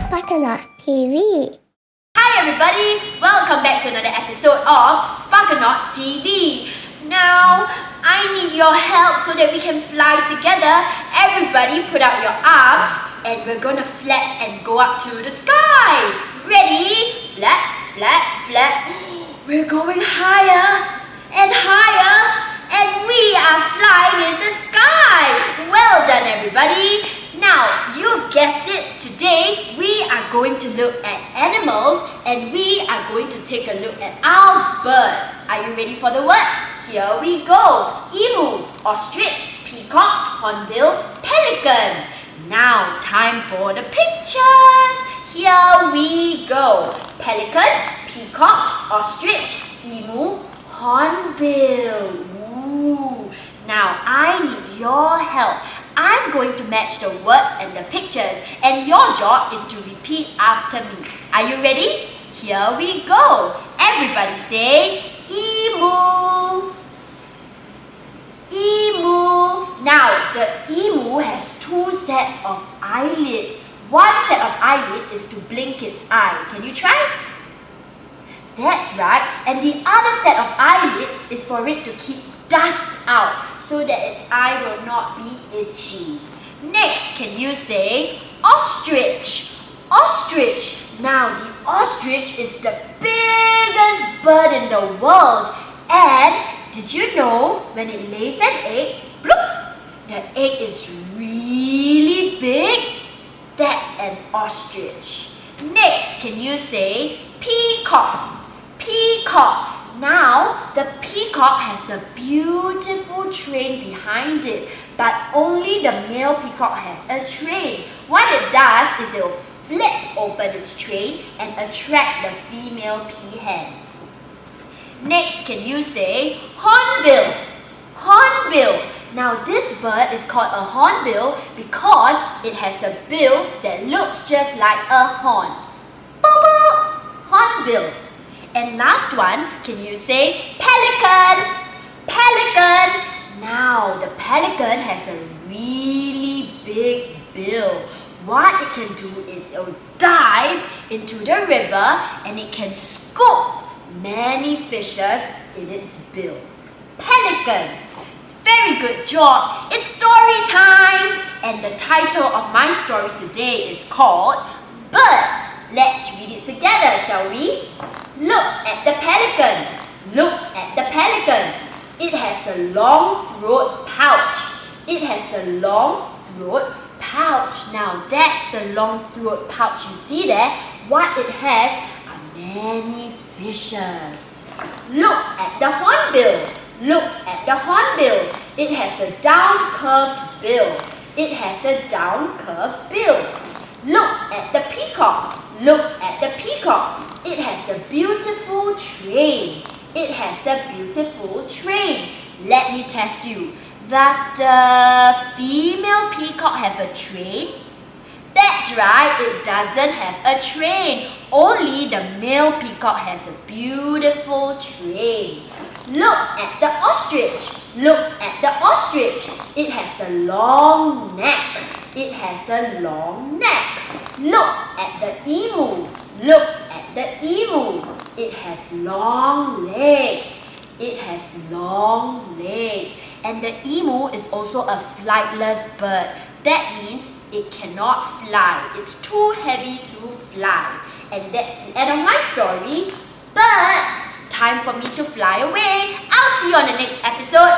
SparkanautsTV. Hi everybody, welcome back to another episode of SparkanautsTV. Now, I need your help so that we can fly together. Everybody put out your arms and we're gonna flap and go up to the sky. Ready? Flap, flap, flap. We're going higher and higher and we are flying in the sky. Well done everybody. Now, you've guessed it, today we are going to look at animals and we are going to take a look at our birds. Are you ready for the words? Here we go. Emu, ostrich, peacock, hornbill, pelican. Now, time for the pictures. Here we go. Pelican, peacock, ostrich, emu, hornbill. Ooh. Now, I need your help. I'm going to match the words and the pictures and your job is to repeat after me. Are you ready? Here we go. Everybody say emu. Emu. Now the emu has two sets of eyelids. One set of eyelid is to blink its eye. Can you try? That's right. And the other set of eyelid is for it to keep dust out so that its eye will not be itchy. Next, can you say ostrich? Ostrich. Now, the ostrich is the biggest bird in the world. And did you know when it lays an egg, bloop, the egg is really big? That's an ostrich. Next, can you say peacock? Peacock. Now, the peacock has a beautiful train behind it, but only the male peacock has a train. What it does is it will flip open its train and attract the female peahen. Next, can you say hornbill? Hornbill. Now, this bird is called a hornbill because it has a bill that looks just like a horn. Hornbill. And last one, can you say pelican? Pelican. Now, the pelican has a really big bill. What it can do is it will dive into the river and it can scoop many fishes in its bill. Pelican. Very good job. It's story time. And the title of my story today is called Birds. Let's read it together, shall we? Look at the pelican. Look at the pelican. It has a long throat pouch. It has a long throat pouch. Now that's the long throat pouch you see there. What it has are many fishes. Look at the hornbill. Look at the hornbill. It has a down curved bill. It has a down curved bill. Look at the peacock. Look at the peacock. It has a beautiful train. It has a beautiful train. Let me test you. Does the female peacock have a train? That's right, it doesn't have a train. Only the male peacock has a beautiful train. Look at the ostrich. Look at the ostrich. It has a long neck. It has a long neck. Look at the emu. Look at the emu. It has long legs. It has long legs. And the emu is also a flightless bird. That means it cannot fly. It's too heavy to fly. And that's the end of my story. Birds, time for me to fly away. I'll see you on the next episode.